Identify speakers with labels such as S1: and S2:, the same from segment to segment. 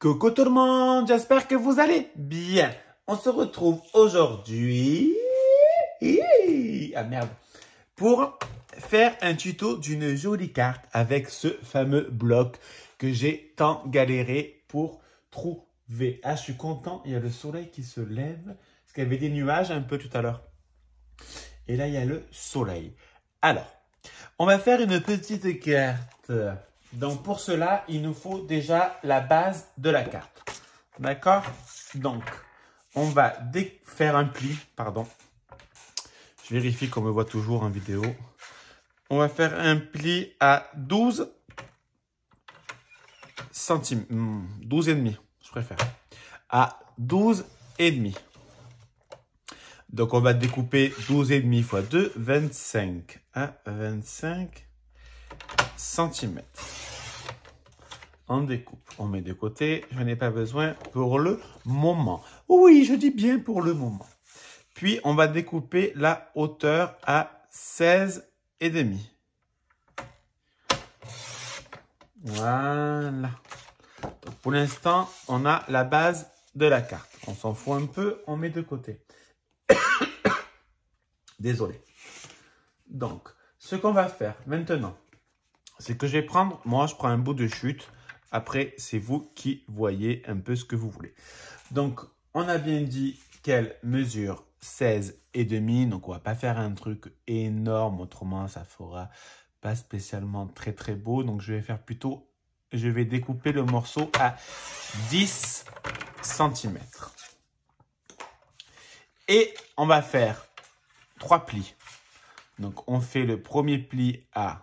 S1: Coucou tout le monde, j'espère que vous allez bien. On se retrouve aujourd'hui pour faire un tuto d'une jolie carte avec ce fameux bloc que j'ai tant galéré pour trouver. Ah, je suis content, il y a le soleil qui se lève, parce qu'il y avait des nuages un peu tout à l'heure. Et là, il y a le soleil. Alors, on va faire une petite carte. Donc, pour cela, il nous faut déjà la base de la carte. D'accord? Donc, on va faire un pli. Pardon. Je vérifie qu'on me voit toujours en vidéo. On va faire un pli à 12 centimes. 12 et demi, je préfère. À 12 et demi. Donc, on va découper 12 et demi x 2, 25 à 25 cm. On découpe, on met de côté, je n'ai pas besoin pour le moment. Oui, je dis bien pour le moment. Puis, on va découper la hauteur à 16 et demi. Voilà. Donc, pour l'instant, on a la base de la carte. On s'en fout un peu, on met de côté. Désolé. Donc, ce qu'on va faire maintenant, c'est que je vais prendre, moi je prends un bout de chute. Après, c'est vous qui voyez un peu ce que vous voulez. Donc, on a bien dit qu'elle mesure 16 et demi. Donc, on va pas faire un truc énorme. Autrement, ça fera pas spécialement très très beau. Donc, je vais faire plutôt, je vais découper le morceau à 10 cm. Et on va faire 3 plis. Donc, on fait le premier pli à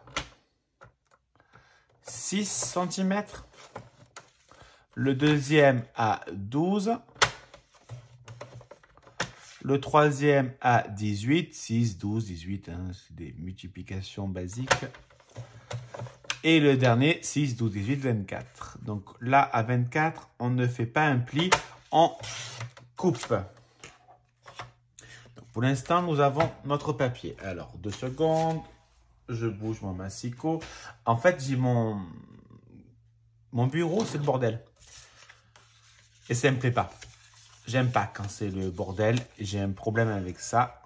S1: 6 cm. Le deuxième à 12. Le troisième à 18. 6, 12, 18. Hein, c'est des multiplications basiques. Et le dernier, 6, 12, 18, 24. Donc là, à 24, on ne fait pas un pli, on coupe. Donc, pour l'instant, nous avons notre papier. Alors, 2 secondes. Je bouge mon massicot. En fait, j'ai mon bureau, c'est le bordel. Et ça ne me plaît pas. J'aime pas quand c'est le bordel. J'ai un problème avec ça.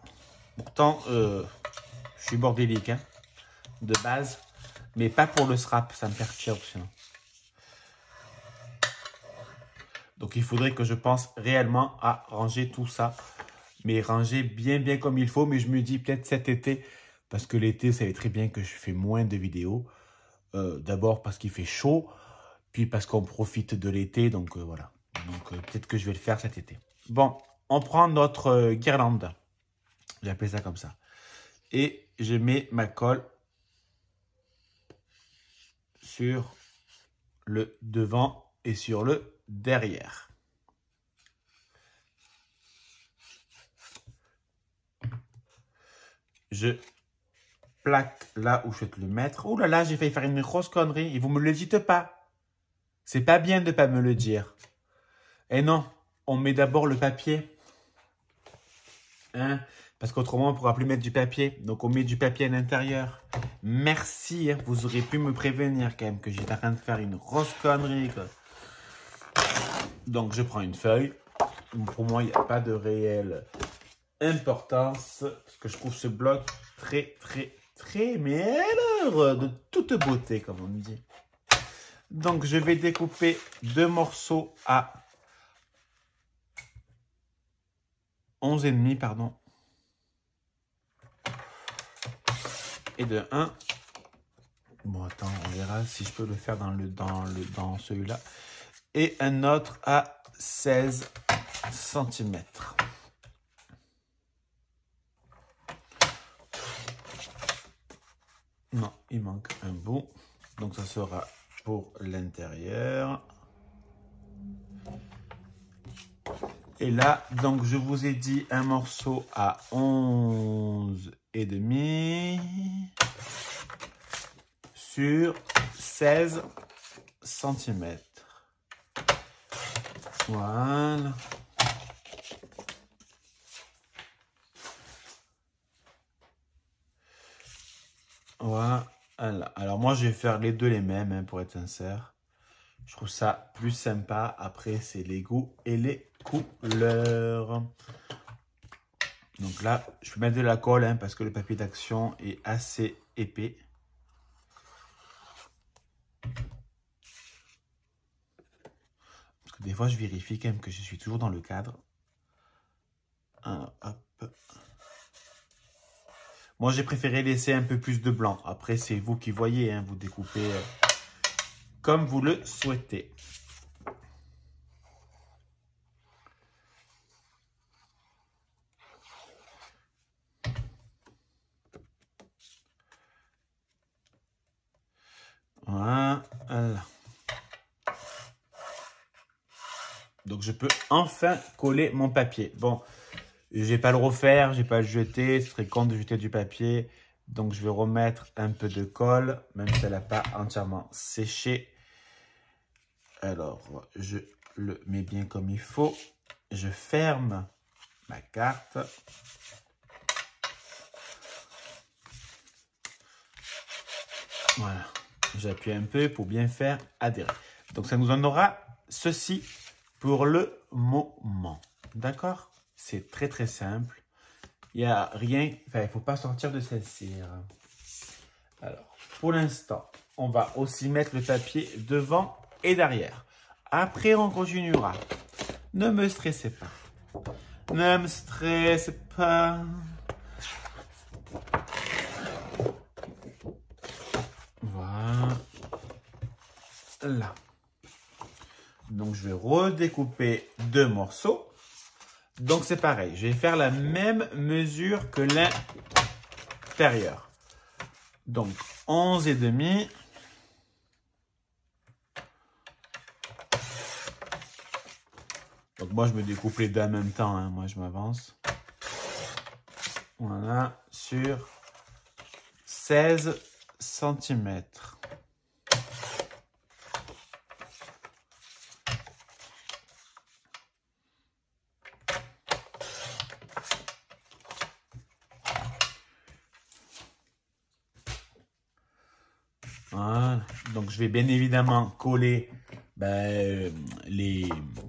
S1: Pourtant, je suis bordélique, hein, de base. Mais pas pour le scrap. Ça me perturbe sinon. Donc, il faudrait que je pense réellement à ranger tout ça. Mais ranger bien comme il faut. Mais je me dis peut-être cet été. Parce que l'été, ça va très bien que je fais moins de vidéos. D'abord parce qu'il fait chaud. Puis parce qu'on profite de l'été. Donc, voilà. Donc, peut-être que je vais le faire cet été. Bon, on prend notre guirlande. J'ai appelé ça comme ça. Et je mets ma colle sur le devant et sur le derrière. Je plaque là où je vais te le mettre. Oh là là, j'ai failli faire une grosse connerie. Et vous me le dites pas. C'est pas bien de pas me le dire. Et non, on met d'abord le papier. Hein? Parce qu'autrement, on ne pourra plus mettre du papier. Donc, on met du papier à l'intérieur. Merci. Hein? Vous auriez pu me prévenir quand même que j'étais en train de faire une grosse connerie. Quoi. Donc, je prends une feuille. Pour moi, il n'y a pas de réelle importance. Parce que je trouve ce bloc très, mais alors, de toute beauté, comme on dit. Donc, je vais découper 2 morceaux à 11,5, pardon. Et de 1. Bon, attends, on verra si je peux le faire dans celui-là. Et un autre à 16 cm. Non, il manque un bout. Donc, ça sera pour l'intérieur. Et là, donc, je vous ai dit un morceau à 11,5 sur 16 cm. Voilà. Voilà. Alors, moi, je vais faire les deux les mêmes, hein, pour être sincère. Je trouve ça plus sympa. Après, c'est les goûts et les couleurs. Donc là, je peux mettre de la colle hein, parce que le papier d'action est assez épais. Parce que des fois, je vérifie quand même que je suis toujours dans le cadre. Hop. Moi, j'ai préféré laisser un peu plus de blanc. Après, c'est vous qui voyez. Hein, vous découpez comme vous le souhaitez. Voilà. Donc, je peux enfin coller mon papier. Bon, je vais pas le refaire, je vais pas le jeter. Ce serait con de jeter du papier. Donc, je vais remettre un peu de colle, même si elle n'a pas entièrement séché. Alors, je le mets bien comme il faut. Je ferme ma carte. Voilà. J'appuie un peu pour bien faire adhérer. Donc, ça nous en aura ceci pour le moment. D'accord? C'est très, très simple. Il n'y a rien. Enfin, il ne faut pas sortir de cette cire. Alors, pour l'instant, on va aussi mettre le papier devant et derrière. Après, on continuera. Ne me stressez pas. Ne me stressez pas. Voilà. Donc, je vais redécouper 2 morceaux. Donc, c'est pareil. Je vais faire la même mesure que l'intérieur. Donc, 11,5. Donc, moi, je me découpe les deux en même temps. Hein. Moi, je m'avance. Voilà. Sur 16 cm. Voilà. Donc, je vais bien évidemment coller les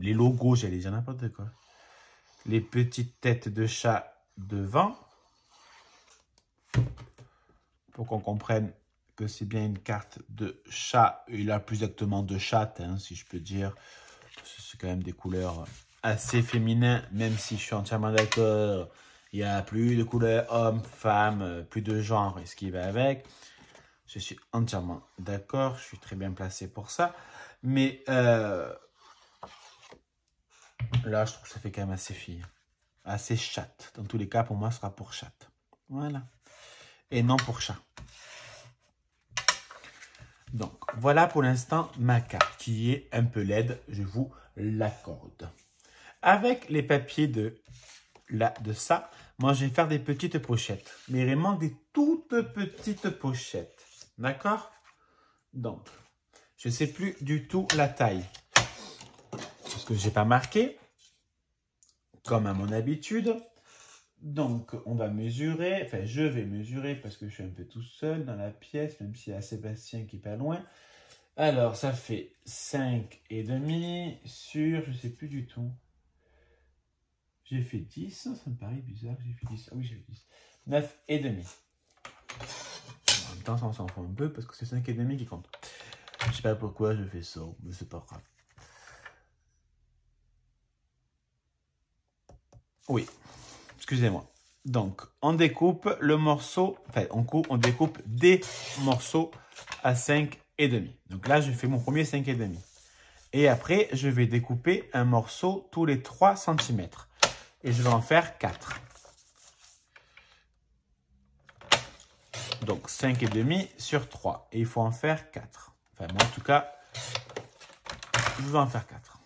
S1: logos, j'allais dire n'importe quoi. Les petites têtes de chat devant. Pour qu'on comprenne que c'est bien une carte de chat. Il a plus exactement de chatte, hein, si je peux dire. C'est quand même des couleurs assez féminines, même si je suis entièrement d'accord. Il n'y a plus de couleurs homme, femme, plus de genre et ce qui va avec. Je suis entièrement d'accord, je suis très bien placé pour ça. Mais là, je trouve que ça fait quand même assez fille. Assez chatte. Dans tous les cas, pour moi, ce sera pour chatte. Voilà. Et non pour chat. Donc, voilà pour l'instant ma carte qui est un peu laide, je vous l'accorde. Avec les papiers de ça, moi, je vais faire des petites pochettes. Mais vraiment des toutes petites pochettes. D'accord? Donc, je ne sais plus du tout la taille. Parce que je n'ai pas marqué. Comme à mon habitude. Donc, on va mesurer. Enfin, je vais mesurer parce que je suis un peu tout seul dans la pièce. Même s'il y a Sébastien qui est pas loin. Alors, ça fait 5,5 sur... Je ne sais plus du tout. J'ai fait 10. Ça me paraît bizarre. J'ai fait 10. Ah oui, j'ai fait 10. 9,5. En même temps, ça on s'en fout un peu parce que c'est 5,5 qui compte. Je sais pas pourquoi je fais ça, mais c'est pas grave. Oui, excusez-moi. Donc, on découpe le morceau, enfin, on découpe des morceaux à 5,5. Donc là, je fais mon premier 5,5. Et après, je vais découper un morceau tous les 3 cm. Et je vais en faire 4. Donc, 5,5 sur 3. Et il faut en faire 4. Enfin, moi, en tout cas, je vais en faire 4.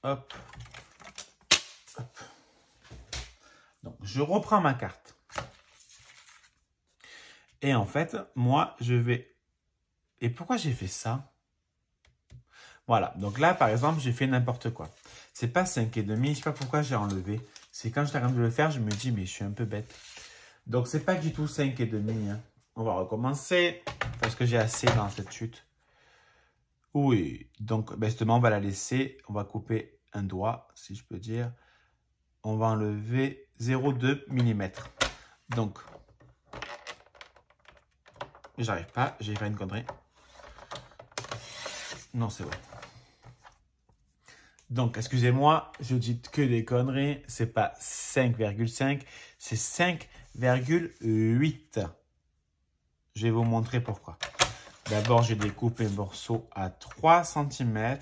S1: Hop. Hop. Donc, je reprends ma carte. Et en fait, moi, je vais... Et pourquoi j'ai fait ça? Voilà. Donc là, par exemple, j'ai fait n'importe quoi. C'est pas 5,5. Je sais pas pourquoi j'ai enlevé. C'est quand je t'arrête de le faire, je me dis, mais je suis un peu bête. Donc, c'est pas du tout 5,5. Hein. On va recommencer parce que j'ai assez dans cette chute. Oui, donc, ben justement, on va la laisser. On va couper un doigt, si je peux dire. On va enlever 0,2 mm. Donc, j'arrive pas, j'ai fait une connerie. Non, c'est vrai. Donc, excusez-moi, je dis que des conneries. C'est pas 5,5, c'est 5,8. Je vais vous montrer pourquoi. D'abord, je découpe un morceau à 3 cm.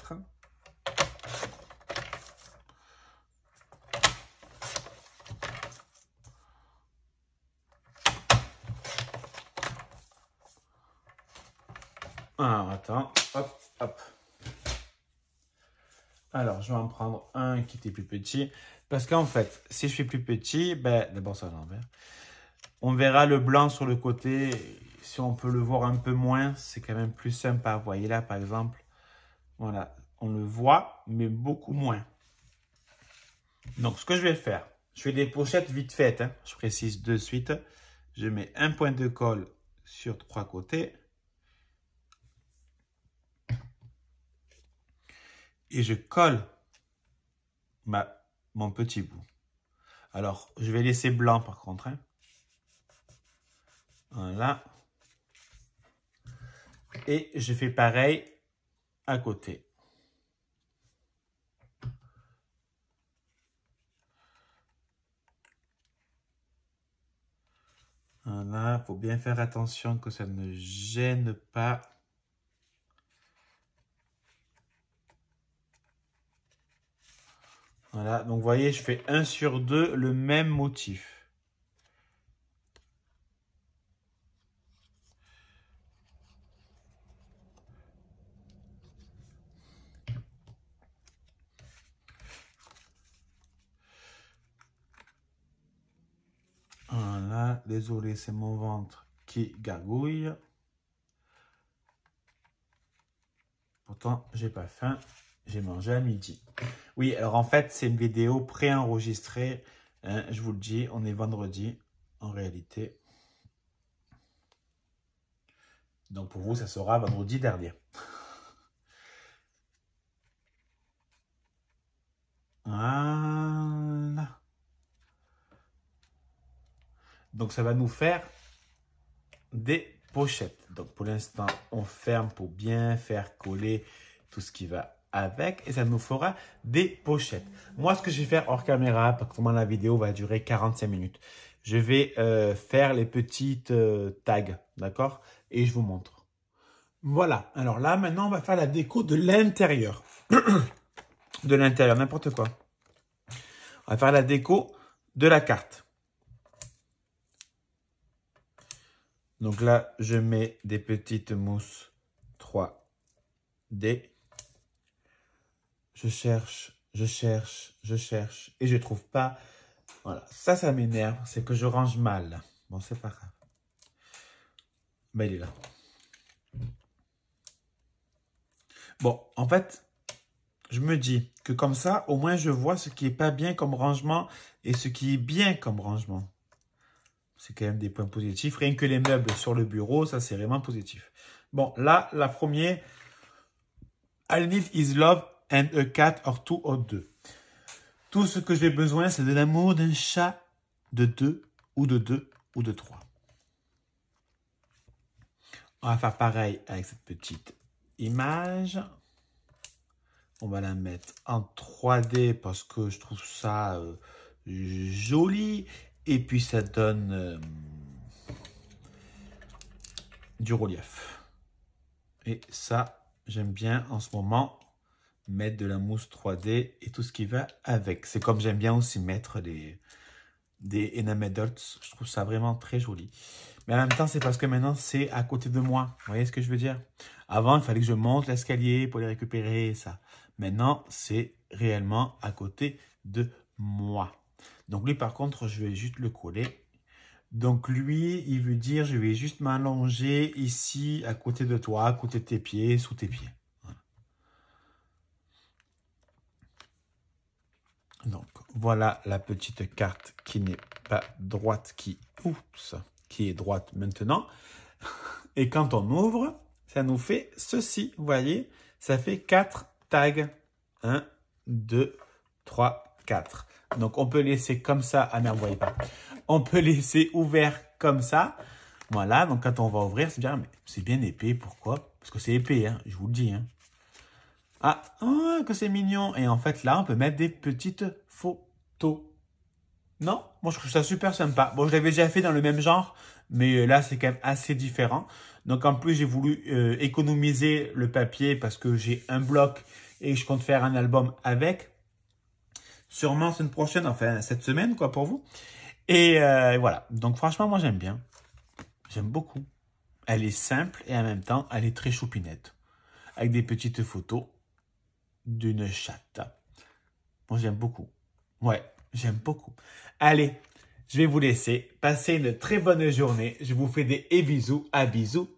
S1: Ah, attends, hop, hop. Alors, je vais en prendre un qui était plus petit. Parce qu'en fait, si je fais plus petit, ben, d'abord ça à l'envers. On verra le blanc sur le côté. Si on peut le voir un peu moins, c'est quand même plus sympa. Vous voyez là, par exemple. Voilà, on le voit, mais beaucoup moins. Donc, ce que je vais faire, je fais des pochettes vite faites. Hein. Je précise de suite. Je mets un point de colle sur 3 côtés. Et je colle mon petit bout. Alors, je vais laisser blanc par contre. Hein. Voilà. Et je fais pareil à côté. Voilà, il faut bien faire attention que ça ne gêne pas. Voilà, donc vous voyez, je fais 1 sur 2 le même motif. Voilà, désolé, c'est mon ventre qui gargouille. Pourtant, j'ai pas faim, j'ai mangé à midi. Oui, alors en fait, c'est une vidéo préenregistrée. Hein, je vous le dis, on est vendredi en réalité. Donc pour vous, ça sera vendredi dernier. Voilà. Donc ça va nous faire des pochettes. Donc pour l'instant, on ferme pour bien faire coller tout ce qui va avec. Et ça nous fera des pochettes. Moi, ce que je vais faire hors caméra, parce que comment la vidéo va durer 45 minutes. Je vais faire les petites tags, d'accord? Et je vous montre. Voilà. Alors là, maintenant, on va faire la déco de l'intérieur. De l'intérieur, n'importe quoi. On va faire la déco de la carte. Donc là, je mets des petites mousses 3D. Je cherche et je trouve pas. Voilà, ça m'énerve, c'est que je range mal. Bon, c'est pas grave. Mais il est là. Bon, en fait, je me dis que comme ça, au moins je vois ce qui est pas bien comme rangement et ce qui est bien comme rangement. C'est quand même des points positifs. Rien que les meubles sur le bureau, ça c'est vraiment positif. Bon, là, la première, I need is love and a cat or two or deux. Tout ce que j'ai besoin, c'est de l'amour d'un chat de 2 ou de 2 ou de 3. On va faire pareil avec cette petite image. On va la mettre en 3D parce que je trouve ça joli. Et puis ça donne du relief. Et ça, j'aime bien en ce moment mettre de la mousse 3D et tout ce qui va avec. C'est comme j'aime bien aussi mettre des enamel dots. Je trouve ça vraiment très joli. Mais en même temps, c'est parce que maintenant, c'est à côté de moi. Vous voyez ce que je veux dire? Avant, il fallait que je monte l'escalier pour les récupérer, ça. Maintenant, c'est réellement à côté de moi. Donc lui, par contre, je vais juste le coller. Donc lui, il veut dire, je vais juste m'allonger ici, à côté de toi, à côté de tes pieds, sous tes pieds. Voilà. Donc Voilà la petite carte qui n'est pas droite, qui est droite maintenant. Et quand on ouvre, ça nous fait ceci. Vous voyez, ça fait 4 tags. 1, 2, 3, 4. Donc, on peut laisser comme ça. Ah merde, vous voyez pas. On peut laisser ouvert comme ça. Voilà, donc quand on va ouvrir, c'est bien, mais c'est bien épais. Pourquoi? Parce que c'est épais, hein, je vous le dis. Hein. Ah, oh, que c'est mignon. Et en fait, là, on peut mettre des petites photos. Non? Moi, je trouve ça super sympa. Bon, je l'avais déjà fait dans le même genre, mais là, c'est quand même assez différent. Donc, en plus, j'ai voulu économiser le papier parce que j'ai un bloc et je compte faire un album avec. Sûrement semaine prochaine, enfin cette semaine, quoi, pour vous. Et voilà. Donc, franchement, moi, j'aime bien. J'aime beaucoup. Elle est simple et en même temps, elle est très choupinette. Avec des petites photos d'une chatte. Moi, j'aime beaucoup. Ouais, j'aime beaucoup. Allez, je vais vous laisser. Passez une très bonne journée. Je vous fais des bisous. À bisous.